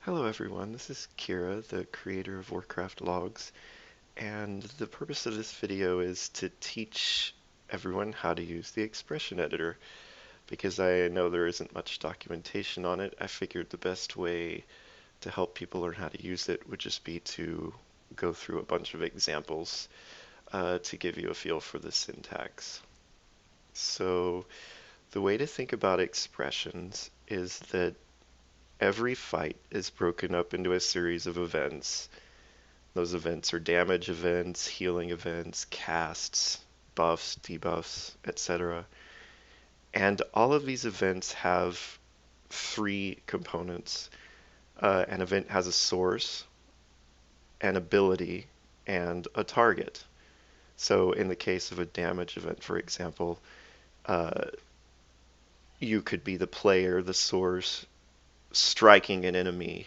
Hello everyone, this is Kira, the creator of Warcraft Logs, and the purpose of this video is to teach everyone how to use the expression editor. Because I know there isn't much documentation on it, I figured the best way to help people learn how to use it would just be to go through a bunch of examples to give you a feel for the syntax. So the way to think about expressions is that every fight is broken up into a series of events. Those events are damage events, healing events, casts, buffs, debuffs, etc. And all of these events have three components. An event has a source, an ability, and a target. So in the case of a damage event, for example, uh, you could be the player, the source, striking an enemy.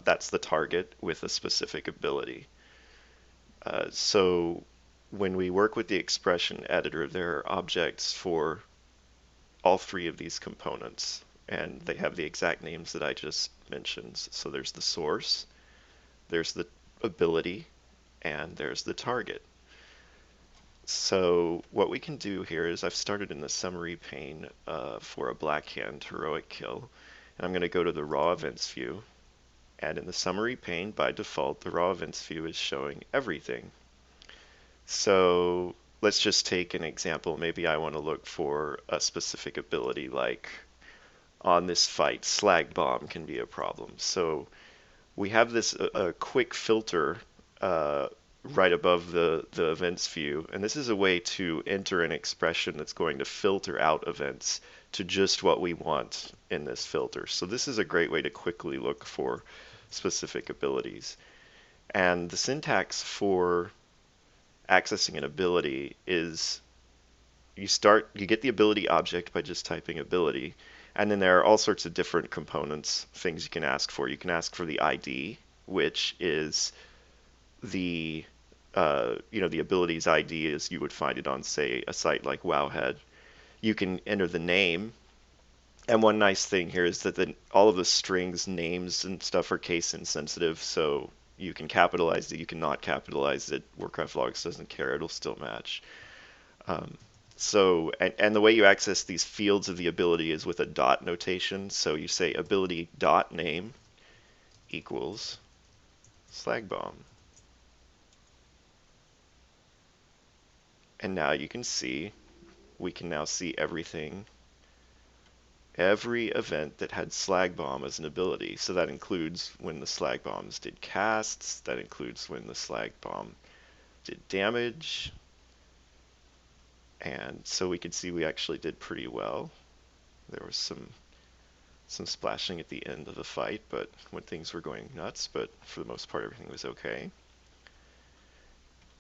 That's the target with a specific ability. So when we work with the expression editor, there are objects for all three of these components, and they have the exact names that I just mentioned. So there's the source, there's the ability, and there's the target. So what we can do here is I've started in the summary pane for a Blackhand heroic kill, and I'm going to go to the raw events view. And in the summary pane, by default, the raw events view is showing everything. So let's just take an example. Maybe I want to look for a specific ability, like on this fight, slag bomb can be a problem. So we have this a quick filter uh, right above the events view, and this is a way to enter an expression that's going to filter out events to just what we want in this filter. So this is a great way to quickly look for specific abilities. And the syntax for accessing an ability is you get the ability object by just typing ability, and then there are all sorts of different components, things you can ask for. You can ask for the ID, which is the the ability's ID as you would find it on, say, a site like Wowhead. You can enter the name, and one nice thing here is that all of the strings, names, and stuff are case insensitive, so you can capitalize it, you can not capitalize it. Warcraft Logs doesn't care, it'll still match. Um, and the way you access these fields of the ability is with a dot notation. So you say ability dot name equals slag bomb. And now you can see, we can now see everything, every event that had slag bomb as an ability. So that includes when the slag bombs did casts, that includes when the slag bomb did damage. And so we can see we actually did pretty well. There was some splashing at the end of the fight, but when things were going nuts, but for the most part everything was okay.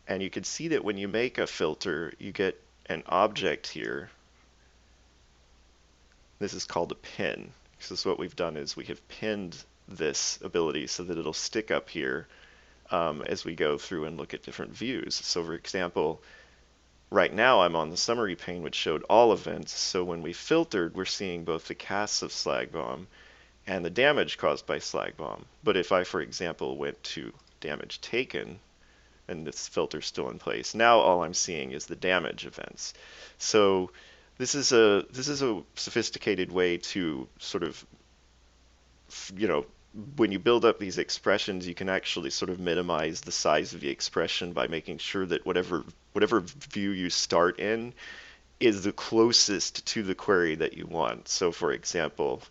And you can see that when you make a filter, you get an object here. This is called a pin. So what we've done is we have pinned this ability so that it'll stick up here as we go through and look at different views. So for example, right now I'm on the summary pane which showed all events, so when we filtered we're seeing both the casts of Slag Bomb and the damage caused by Slag Bomb. But if I, for example, went to damage taken, and this filter's still in place, now all I'm seeing is the damage events. So this is a sophisticated way to sort of, you know, when you build up these expressions, you can actually sort of minimize the size of the expression by making sure that whatever view you start in is the closest to the query that you want. So for example,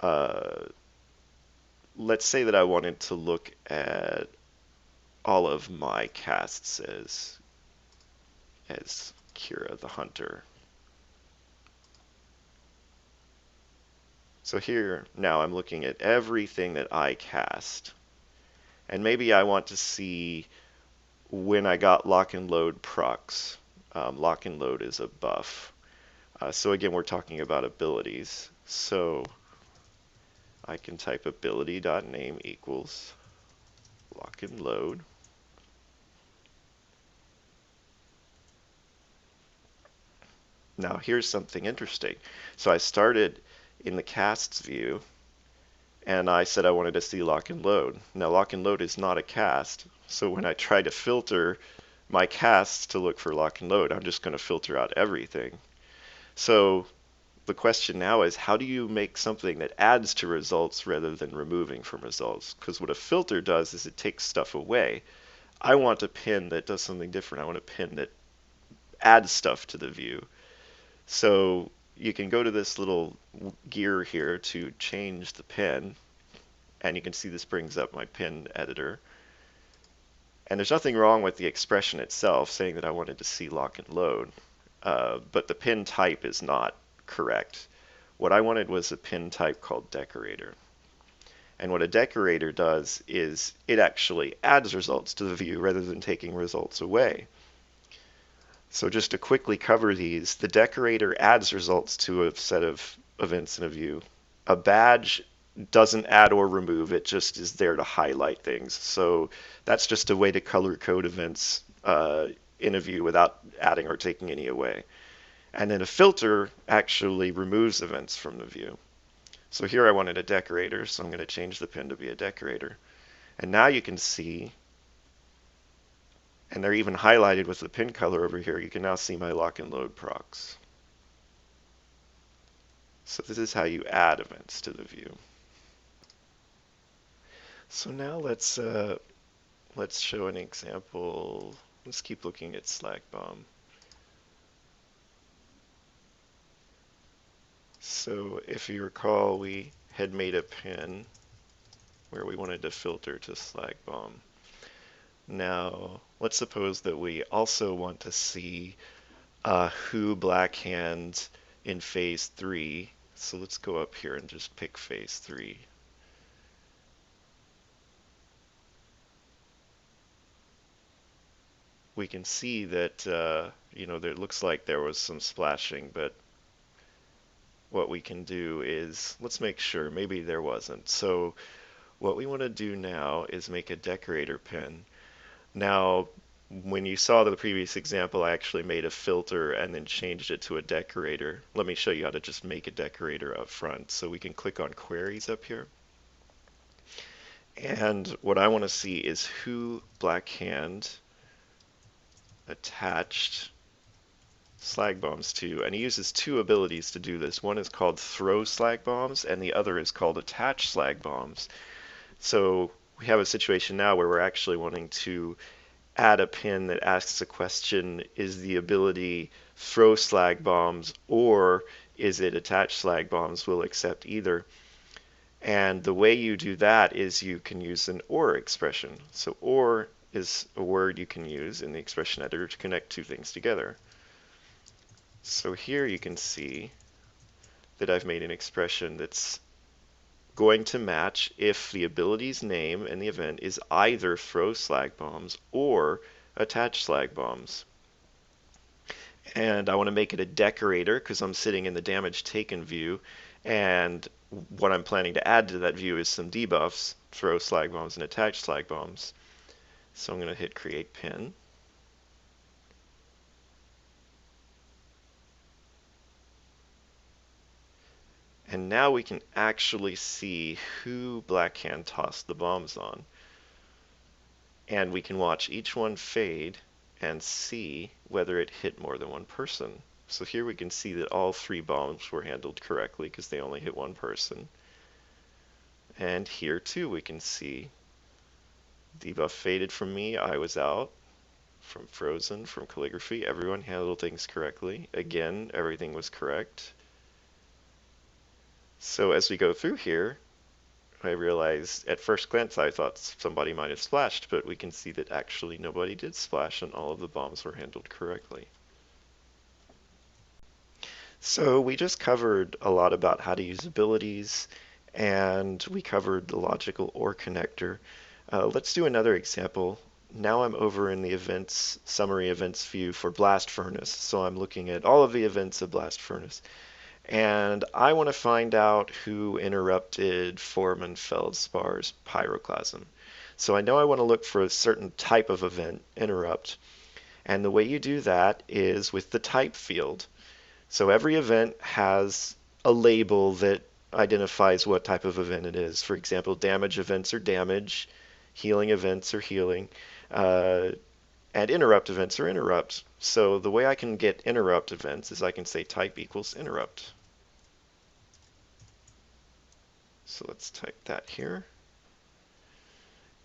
uh, let's say that I wanted to look at all of my casts as Kira the Hunter. So here now I'm looking at everything that I cast, and maybe I want to see when I got lock and load procs. Lock and load is a buff. So again, we're talking about abilities. So I can type ability.name equals lock and load. Now here's something interesting. So I started in the casts view, and I said I wanted to see lock and load. Now lock and load is not a cast, so when I try to filter my casts to look for lock and load, I'm just going to filter out everything. So the question now is, how do you make something that adds to results rather than removing from results? Because what a filter does is it takes stuff away. I want a pin that does something different. I want a pin that adds stuff to the view. So you can go to this little gear here to change the pin, and you can see this brings up my pin editor. And there's nothing wrong with the expression itself saying that I wanted to see lock and load, but the pin type is not correct. What I wanted was a pin type called decorator. And what a decorator does is it actually adds results to the view rather than taking results away. So just to quickly cover these, the decorator adds results to a set of events in a view. A badge doesn't add or remove, it just is there to highlight things. So that's just a way to color code events in a view without adding or taking any away. And then a filter actually removes events from the view. So here I wanted a decorator, so I'm going to change the pin to be a decorator. And now you can see, and they're even highlighted with the pin color over here, you can now see my lock and load procs. So this is how you add events to the view. So now let's show an example. Let's keep looking at Slag Bomb. So if you recall, we had made a pin where we wanted to filter to Slag Bomb. Now, let's suppose that we also want to see who Blackhand in phase 3. So let's go up here and just pick phase 3. We can see that, it looks like there was some splashing, but what we can do is, let's make sure, maybe there wasn't. So what we want to do now is make a decorator pin. Now, when you saw the previous example, I actually made a filter and then changed it to a decorator. Let me show you how to just make a decorator up front. So we can click on queries up here. And what I want to see is who Blackhand attached slag bombs to, and he uses two abilities to do this. One is called throw slag bombs, and the other is called attach slag bombs. So we have a situation now where we're actually wanting to add a pin that asks a question, is the ability throw slag bombs or is it attach slag bombs? We'll accept either. And the way you do that is you can use an OR expression. So OR is a word you can use in the expression editor to connect two things together. So here you can see that I've made an expression that's going to match if the ability's name in the event is either throw slag bombs or attach slag bombs. And I want to make it a decorator because I'm sitting in the damage taken view, and what I'm planning to add to that view is some debuffs, throw slag bombs and attach slag bombs. So I'm going to hit create pin. And now we can actually see who Blackhand tossed the bombs on. And we can watch each one fade and see whether it hit more than one person. So here we can see that all three bombs were handled correctly because they only hit one person. And here too we can see debuff faded from me, I was out. From Frozen, from Calligraphy, everyone handled things correctly. Again, everything was correct. So as we go through here, I realized at first glance I thought somebody might have splashed, but we can see that actually nobody did splash and all of the bombs were handled correctly. So we just covered a lot about how to use abilities, and we covered the logical OR connector. Let's do another example. Now I'm over in the events, summary events view for Blast Furnace. So I'm looking at all of the events of Blast Furnace. And I want to find out who interrupted Foreman Feldspar's pyroclasm. So I know I want to look for a certain type of event, interrupt. And the way you do that is with the type field. So every event has a label that identifies what type of event it is. For example, damage events are damage, healing events are healing, uh, and interrupt events are interrupt. So the way I can get interrupt events is I can say type equals interrupt. So let's type that here.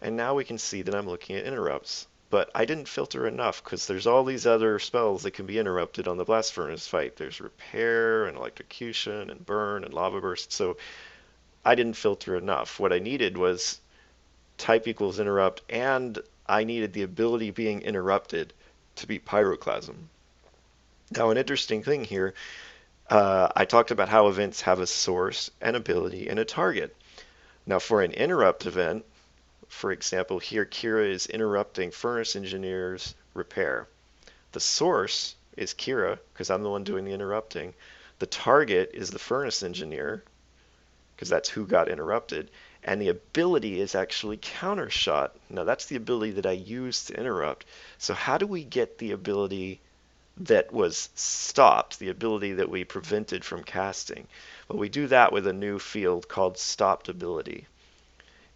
And now we can see that I'm looking at interrupts. But I didn't filter enough because there's all these other spells that can be interrupted on the Blast Furnace fight. There's repair and electrocution and burn and lava burst. So I didn't filter enough. What I needed was type equals interrupt, and I needed the ability being interrupted to be pyroclasm. Now, an interesting thing here, I talked about how events have a source, an ability, and a target. Now, for an interrupt event, for example, here Kira is interrupting Furnace Engineer's repair. The source is Kira, because I'm the one doing the interrupting. The target is the Furnace Engineer, because that's who got interrupted. And the ability is actually countershot. Now, that's the ability that I use to interrupt. So how do we get the ability that was stopped, the ability that we prevented from casting? Well, we do that with a new field called stopped ability.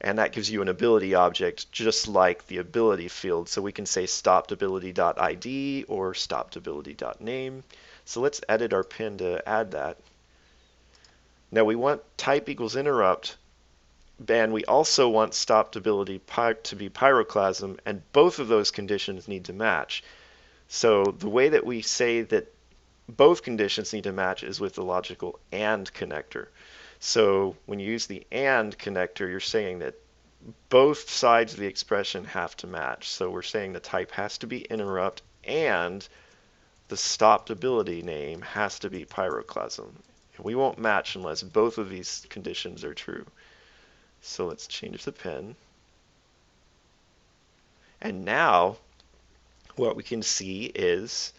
And that gives you an ability object just like the ability field. So we can say stoppedability.id or stoppedability.name. So let's edit our pin to add that. Now we want type equals interrupt, and we also want stopped ability to be pyroclasm, and both of those conditions need to match. So the way that we say that both conditions need to match is with the logical AND connector. So when you use the AND connector, you're saying that both sides of the expression have to match. So we're saying the type has to be interrupt and the stopped ability name has to be pyroclasm. We won't match unless both of these conditions are true. So let's change the pen. And now what we can see is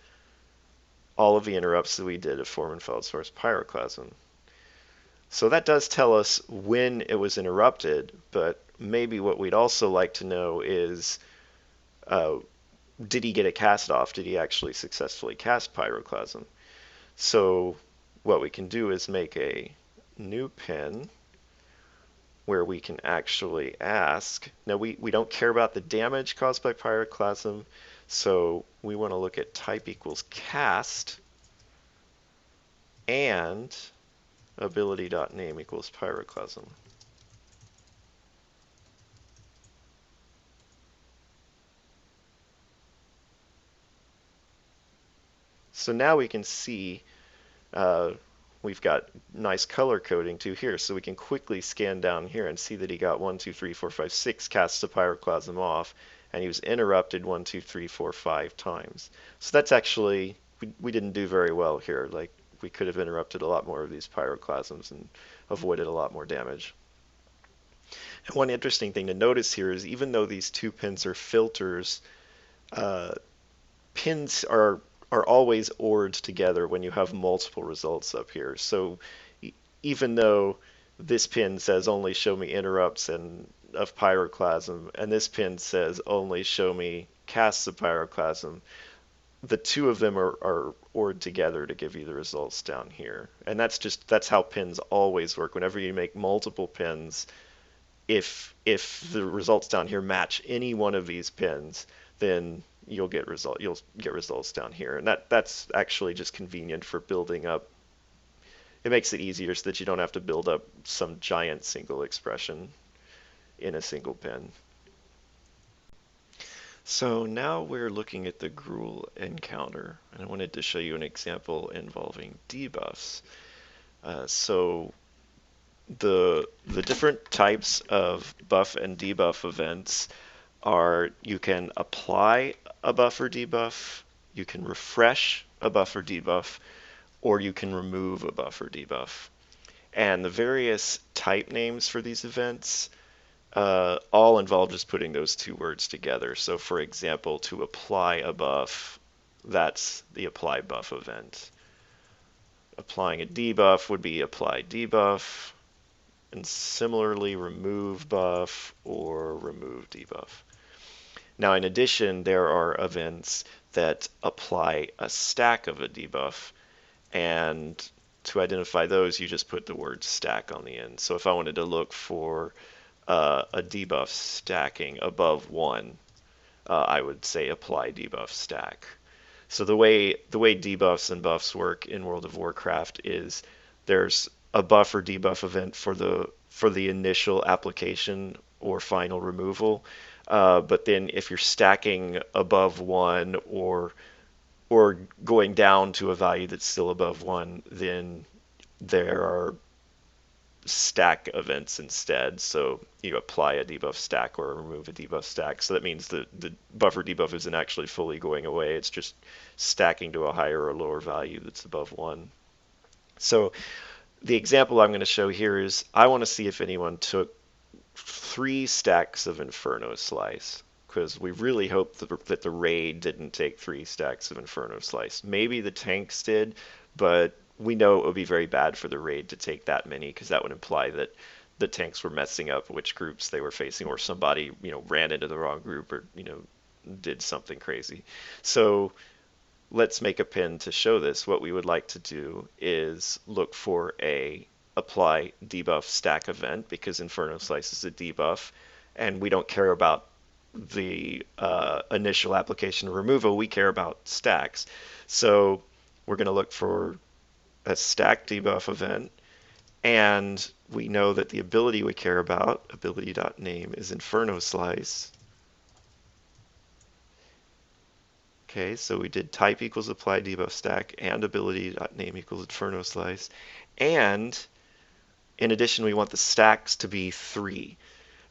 all of the interrupts that we did of Foreman-Feld source pyroclasm. So that does tell us when it was interrupted, but maybe what we'd also like to know is, did he get it cast off? Did he actually successfully cast pyroclasm? So what we can do is make a new pin where we can actually ask. Now we don't care about the damage caused by pyroclasm, so we want to look at type equals cast and ability.name equals pyroclasm. So now we can see we've got nice color coding too here, so we can quickly scan down here and see that he got 1, 2, 3, 4, 5, 6 casts of pyroclasm off, and he was interrupted 1, 2, 3, 4, 5 times. So that's actually, we didn't do very well here. Like, we could have interrupted a lot more of these pyroclasms and avoided a lot more damage. And one interesting thing to notice here is even though these two pins are filters, pins are always ORed together when you have multiple results up here. So even though this pin says only show me interrupts and of pyroclasm, and this pin says only show me casts of pyroclasm, the two of them are ORed together to give you the results down here. And that's how pins always work. Whenever you make multiple pins, if the results down here match any one of these pins, then you'll get results down here, and that's actually just convenient for building up. It makes it easier so that you don't have to build up some giant single expression in a single pin. So now we're looking at the Gruul encounter, and I wanted to show you an example involving debuffs. So the different types of buff and debuff events are: you can apply a buff or debuff, you can refresh a buff or debuff, or you can remove a buff or debuff. And the various type names for these events all involve just putting those two words together. So for example, to apply a buff, that's the apply buff event. Applying a debuff would be apply debuff, and similarly remove buff or remove debuff. Now, in addition, there are events that apply a stack of a debuff, and to identify those, you just put the word stack on the end. So if I wanted to look for a debuff stacking above 1, I would say apply debuff stack. So the way debuffs and buffs work in World of Warcraft is there's a buff or debuff event for the initial application or final removal. But then if you're stacking above 1 or going down to a value that's still above 1, then there are stack events instead. So you apply a debuff stack or remove a debuff stack. So that means the buffer debuff isn't actually fully going away. It's just stacking to a higher or lower value that's above 1. So the example I'm going to show here is I want to see if anyone took 3 stacks of Inferno Slice, because we really hope that the raid didn't take 3 stacks of Inferno Slice. Maybe the tanks did, but we know it would be very bad for the raid to take that many, because that would imply that the tanks were messing up which groups they were facing, or somebody, ran into the wrong group, or, did something crazy. So let's make a pin to show this. What we would like to do is look for a apply debuff stack event, because Inferno Slice is a debuff, and we don't care about the initial application removal. We care about stacks. So we're going to look for a stack debuff event, and we know that the ability we care about, ability.name, is Inferno Slice. Okay, so we did type equals apply debuff stack and ability.name equals Inferno Slice. And in addition, we want the stacks to be 3.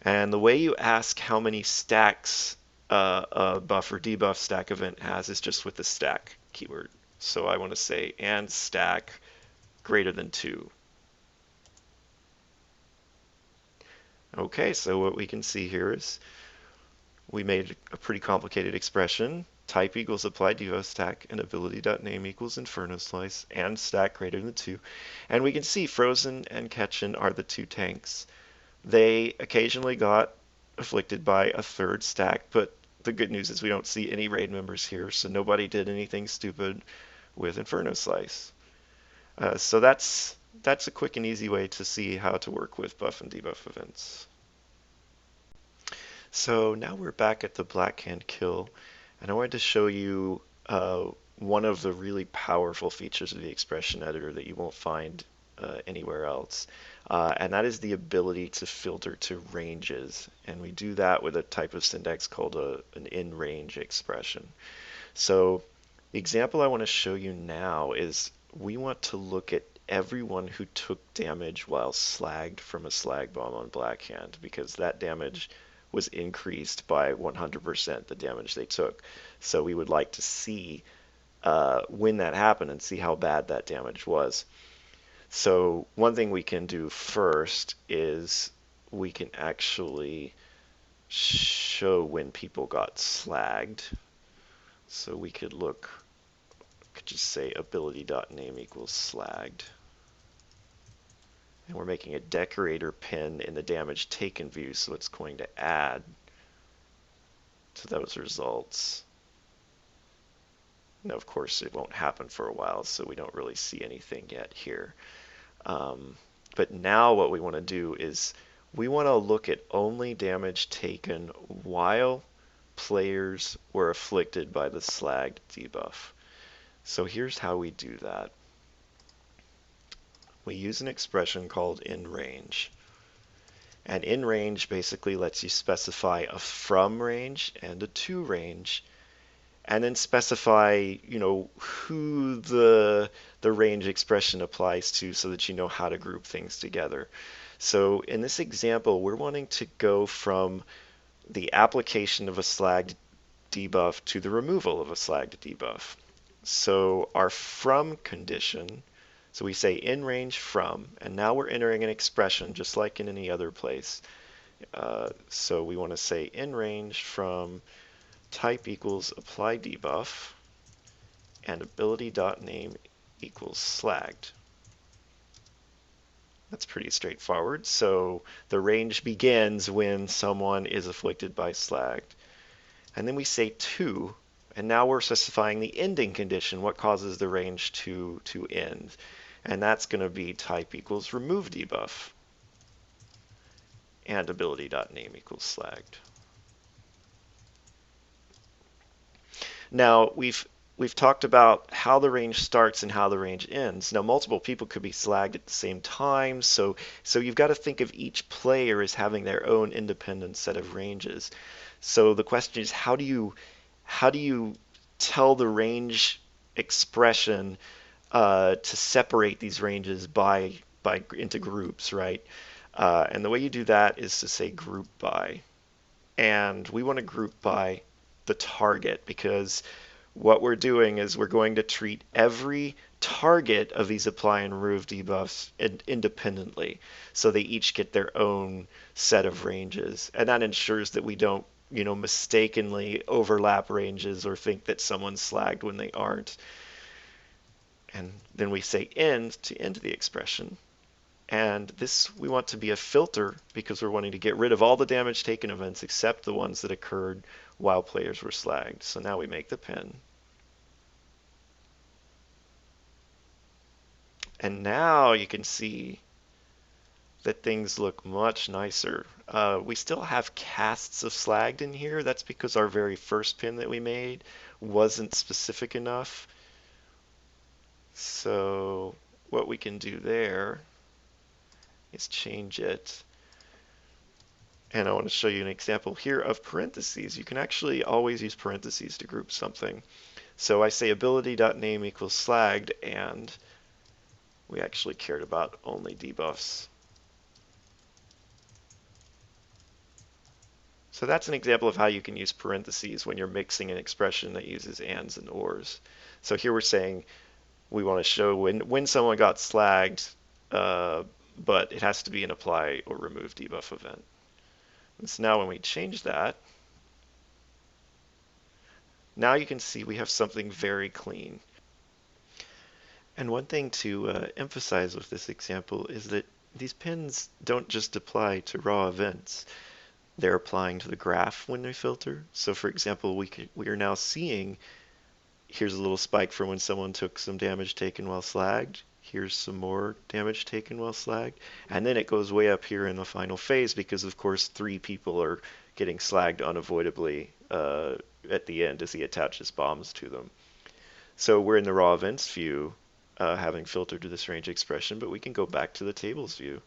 And the way you ask how many stacks a buff or debuff stack event has is just with the stack keyword. So I want to say and stack greater than 2. Okay, so what we can see here is we made a pretty complicated expression. Type equals apply debuff stack and ability.name equals Inferno Slice and stack greater than 2. And we can see Frozen and Ketchen are the 2 tanks. They occasionally got afflicted by a 3rd stack, but the good news is we don't see any raid members here, so nobody did anything stupid with Inferno Slice. So that's a quick and easy way to see how to work with buff and debuff events. So now we're back at the Black Hand kill, and I wanted to show you one of the really powerful features of the expression editor that you won't find anywhere else. And that is the ability to filter to ranges. And we do that with a type of syntax called an in-range expression. So the example I want to show you now is we want to look at everyone who took damage while slagged from a slag bomb on Blackhand, because that damage was increased by 100%, the damage they took. So we would like to see when that happened and see how bad that damage was. So one thing we can do first is we can actually show when people got slagged. So we could just say ability.name equals slagged. And we're making a decorator pin in the damage taken view, so it's going to add to those results. Now, of course, it won't happen for a while, so we don't really see anything yet here. But now what we want to do is we want to look at only damage taken while players were afflicted by the slagged debuff. So here's how we do that. We use an expression called in-range. And in-range basically lets you specify a from range and a to range, and then specify, who the range expression applies to, so that you know how to group things together. So in this example, we're wanting to go from the application of a slagged debuff to the removal of a slagged debuff. So our from condition, so we say in range from, and now we're entering an expression just like in any other place. So we want to say in range from type equals apply debuff and ability.name equals slagged. That's pretty straightforward. So the range begins when someone is afflicted by slagged. And then we say to, and now we're specifying the ending condition, what causes the range to end. and that's going to be type equals remove debuff and ability.name equals slagged. Now we've talked about how the range starts and how the range ends. Now multiple people could be slagged at the same time, so you've got to think of each player as having their own independent set of ranges. So the question is, how do you tell the range expression to separate these ranges by into groups, right? And the way you do that is to say group by, and we want to group by the target, because what we're doing is we're going to treat every target of these apply and remove debuffs independently, so they each get their own set of ranges, and that ensures that we don't mistakenly overlap ranges or think that someone's slagged when they aren't. And then we say end to end the expression. And this we want to be a filter because we're wanting to get rid of all the damage taken events except the ones that occurred while players were slagged. So now we make the pin. And now you can see that things look much nicer. We still have casts of slagged in here. That's because our very first pin that we made wasn't specific enough. So what we can do there is change it. And I want to show you an example here of parentheses. You can actually always use parentheses to group something. So I say ability.name equals slagged, and we actually cared about only debuffs. So that's an example of how you can use parentheses when you're mixing an expression that uses ands and ors. So here we're saying we want to show when someone got slagged, but it has to be an apply or remove debuff event. And so now when we change that, now you can see we have something very clean. And one thing to emphasize with this example is that these pins don't just apply to raw events. They're applying to the graph when they filter. So for example, we are now seeing, here's a little spike for when someone took some damage taken while slagged. Here's some more damage taken while slagged. And then it goes way up here in the final phase because, of course, 3 people are getting slagged unavoidably at the end as he attaches bombs to them. So we're in the raw events view, having filtered to this range expression, but we can go back to the tables view.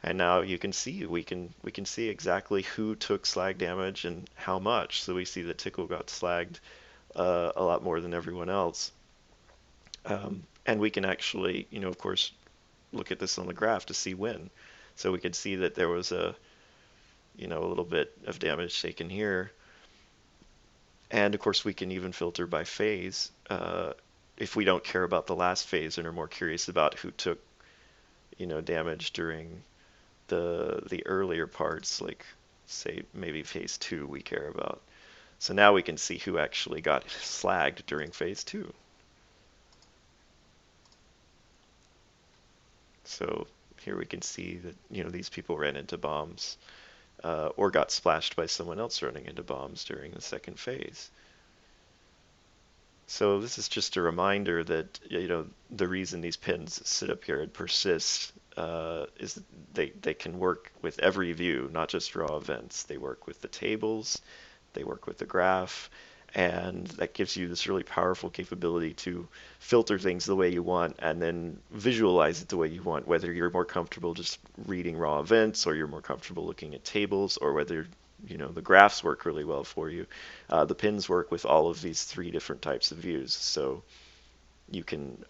And now you can see we can see exactly who took slag damage and how much. So we see that Tickle got slagged a lot more than everyone else. And we can actually, of course, look at this on the graph to see when. So we can see that there was a little bit of damage taken here. And of course, we can even filter by phase if we don't care about the last phase and are more curious about who took, damage during the earlier parts, like say maybe phase 2 we care about. So now we can see who actually got slagged during phase 2. So here we can see that these people ran into bombs or got splashed by someone else running into bombs during the second phase. So this is just a reminder that the reason these pins sit up here and persist is they can work with every view, not just raw events. They work with the tables, they work with the graph, and that gives you this really powerful capability to filter things the way you want and then visualize it the way you want, whether you're more comfortable just reading raw events or you're more comfortable looking at tables, or whether the graphs work really well for you. The pins work with all of these 3 different types of views, so you can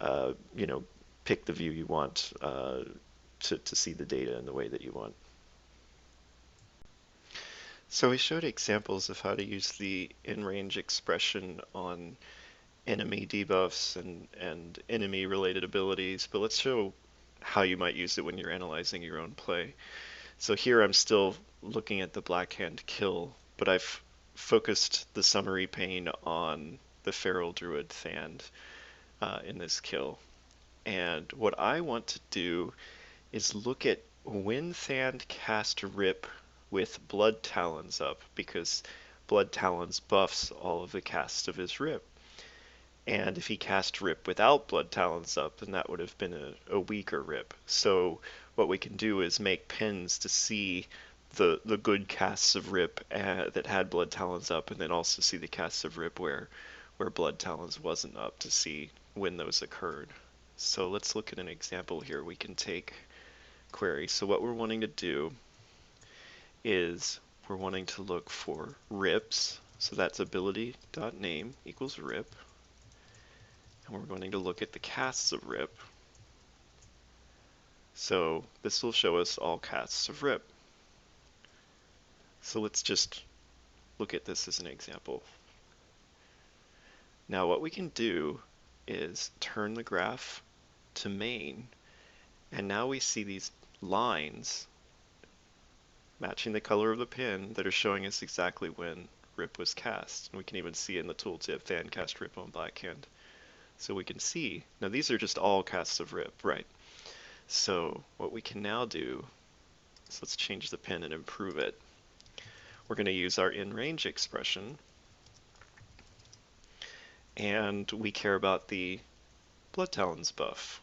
pick the view you want to see the data in the way that you want. So we showed examples of how to use the in-range expression on enemy debuffs and enemy-related abilities, but let's show how you might use it when you're analyzing your own play. So here I'm still looking at the Black Hand kill, but I've focused the summary pane on the Feral Druid Thand in this kill. And what I want to do is look at when Thand cast Rip with Blood Talons up, because Blood Talons buffs all of the casts of his Rip. And if he cast Rip without Blood Talons up, then that would have been a weaker Rip. So what we can do is make pins to see the good casts of Rip that had Blood Talons up, and then also see the casts of Rip where Blood Talons wasn't up to see when those occurred. So let's look at an example here. We can take query. So what we're wanting to do is we're wanting to look for rips. So that's ability.name equals rip. And we're going to look at the casts of rip. So this will show us all casts of rip. So let's just look at this as an example. Now what we can do is turn the graph to main, and now we see these lines matching the color of the pin that are showing us exactly when rip was cast. And we can even see in the tooltip fan cast rip on blackhand. So we can see, now these are just all casts of rip, right? So what we can now do is let's change the pin and improve it. We're going to use our in-range expression, and we care about the Blood Talons buff.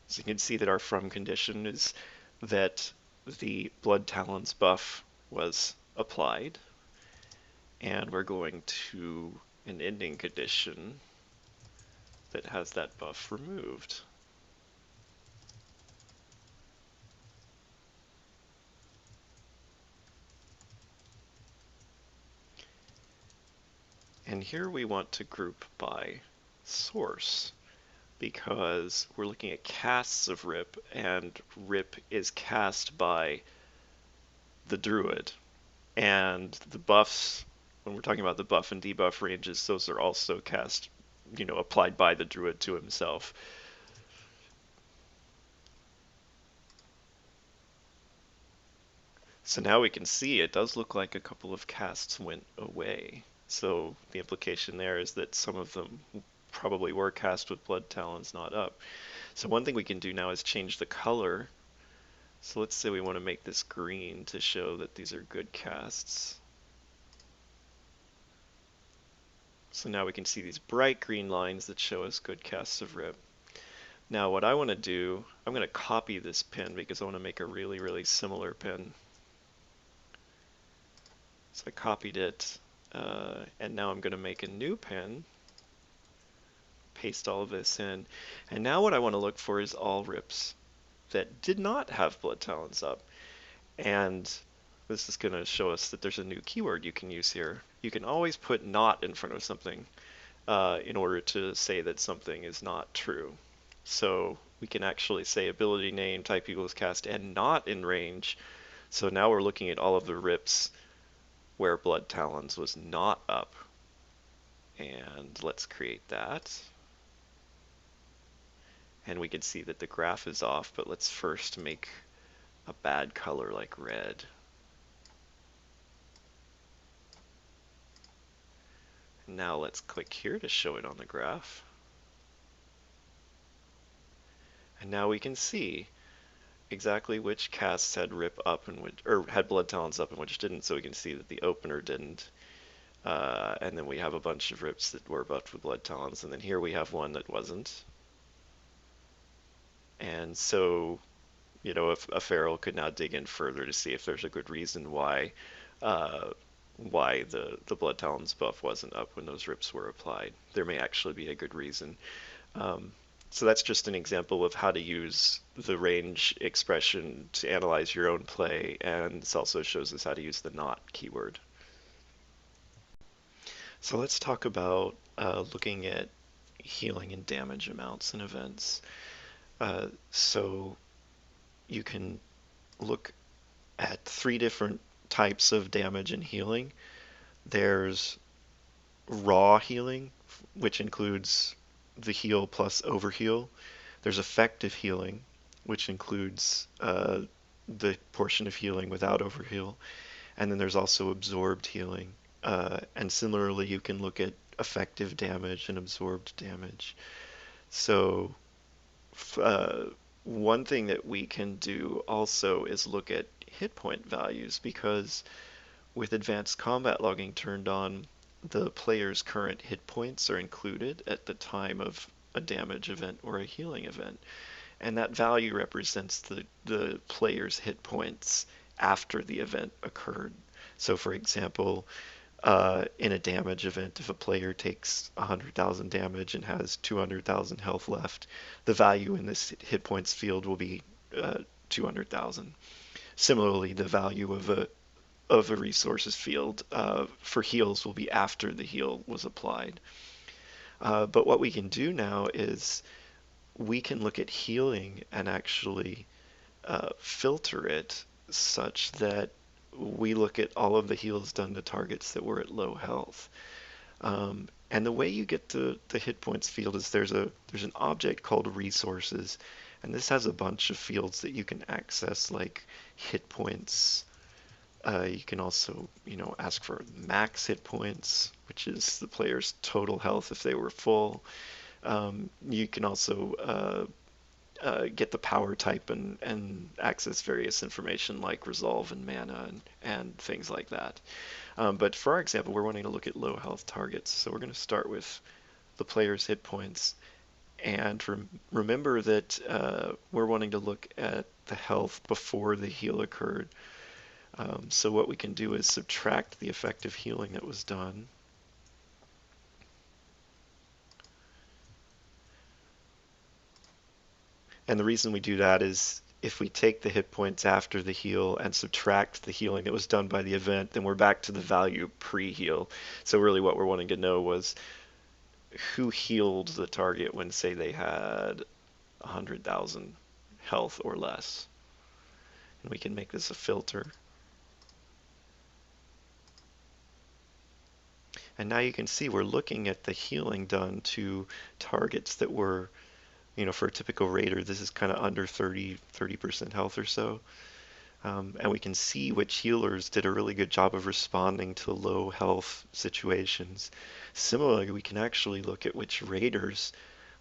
So you can see that our from condition is that the Blood Talons buff was applied, and we're going to an ending condition that has that buff removed. And here we want to group by source, because we're looking at casts of rip, and rip is cast by the druid. And the buffs, when we're talking about the buff and debuff ranges, those are also cast, applied by the druid to himself. So now we can see it does look like a couple of casts went away. So the implication there is that some of them probably were cast with Blood Talons not up. So one thing we can do now is change the color. So let's say we want to make this green to show that these are good casts. So now we can see these bright green lines that show us good casts of rip. Now what I want to do, I'm going to copy this pin because I want to make a really, really similar pin. So I copied it, and now I'm going to make a new pin, paste all of this in, and now what I want to look for is all rips that did not have Blood Talons up. And this is going to show us that there's a new keyword you can use here. You can always put not in front of something in order to say that something is not true. So we can actually say ability name type equals cast and not in range. So now we're looking at all of the rips where Blood Talons was not up. And let's create that. And we can see that the graph is off, but let's first make a bad color like red. Now let's click here to show it on the graph. And now we can see exactly which casts had rip up and which, or had Blood Talons up and which didn't. So we can see that the opener didn't. And then we have a bunch of rips that were buffed with Blood Talons, and then here we have one that wasn't. And so, if a feral could now dig in further to see if there's a good reason why the Blood Talons buff wasn't up when those rips were applied. There may actually be a good reason. So that's just an example of how to use the range expression to analyze your own play, and this also shows us how to use the not keyword. So let's talk about looking at healing and damage amounts in events. So you can look at 3 different types of damage and healing. There's raw healing, which includes the heal plus overheal. There's effective healing, which includes the portion of healing without overheal. And then there's also absorbed healing. And similarly, you can look at effective damage and absorbed damage. So, uh, one thing that we can do also is look at hit point values because with advanced combat logging turned on, the player's current hit points are included at the time of a damage event or a healing event. And that value represents the player's hit points after the event occurred. So, for example, in a damage event, if a player takes 100,000 damage and has 200,000 health left, the value in this hit points field will be 200,000. Similarly, the value of a resources field for heals will be after the heal was applied. But what we can do now is we can look at healing and actually filter it such that we look at all of the heals done to targets that were at low health. And the way you get the hit points field is there's an object called resources, and this has a bunch of fields that you can access like hit points. You can also, ask for max hit points, which is the player's total health if they were full. You can also get the power type and access various information like resolve and mana and things like that. But for our example, we're wanting to look at low health targets. So we're going to start with the player's hit points. And remember that we're wanting to look at the health before the heal occurred. So what we can do is subtract the effective healing that was done. And the reason we do that is if we take the hit points after the heal and subtract the healing that was done by the event, then we're back to the value pre-heal. So really what we're wanting to know was who healed the target when, say, they had 100,000 health or less. And we can make this a filter. And now you can see we're looking at the healing done to targets that were, for a typical raider, this is kind of under 30% health or so. And we can see which healers did a really good job of responding to low health situations. Similarly, we can actually look at which raiders,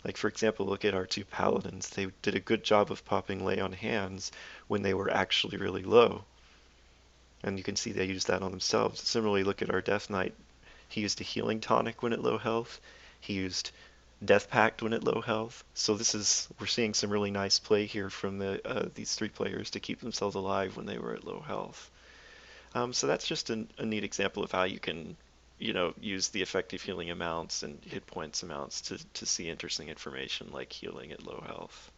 like for example, look at our two paladins, they did a good job of popping lay on hands when they were actually really low. And you can see they used that on themselves. Similarly, look at our Death Knight. He used a healing tonic when at low health. He used Death Pact when at low health. So we're seeing some really nice play here from these three players to keep themselves alive when they were at low health. So that's just a neat example of how you can, use the effective healing amounts and hit points amounts to see interesting information like healing at low health.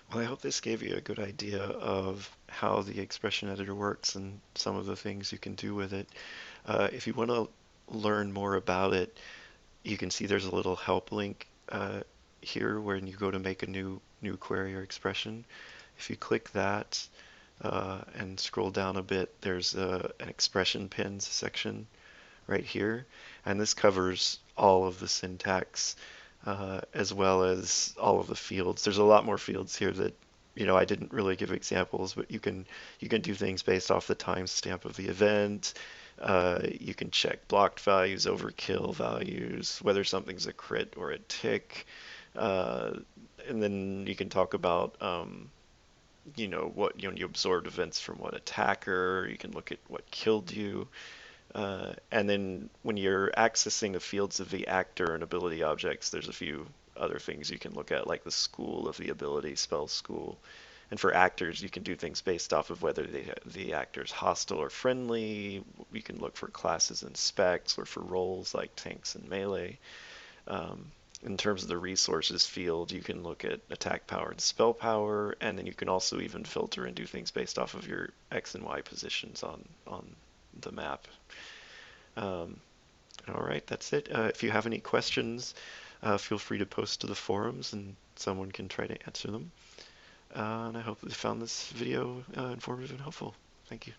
Well, I hope this gave you a good idea of how the expression editor works and some of the things you can do with it. If you want to learn more about it, you can see there's a little help link here when you go to make a new query or expression. If you click that and scroll down a bit, there's an expression pins section right here, and this covers all of the syntax as well as all of the fields. There's a lot more fields here that I didn't really give examples, but you can do things based off the timestamp of the event. You can check blocked values, overkill values, whether something's a crit or a tick, and then you can talk about what you absorbed events from what attacker. You can look at what killed you. And then when you're accessing the fields of the actor and ability objects, there's a few other things you can look at, like the school of the ability, spell school. And for actors, you can do things based off of whether the actor's hostile or friendly. You can look for classes and specs, or for roles like tanks and melee. In terms of the resources field, you can look at attack power and spell power, and then you can also even filter and do things based off of your X and Y positions on the map. All right, that's it. If you have any questions, feel free to post to the forums and someone can try to answer them. And I hope you found this video informative and helpful. Thank you.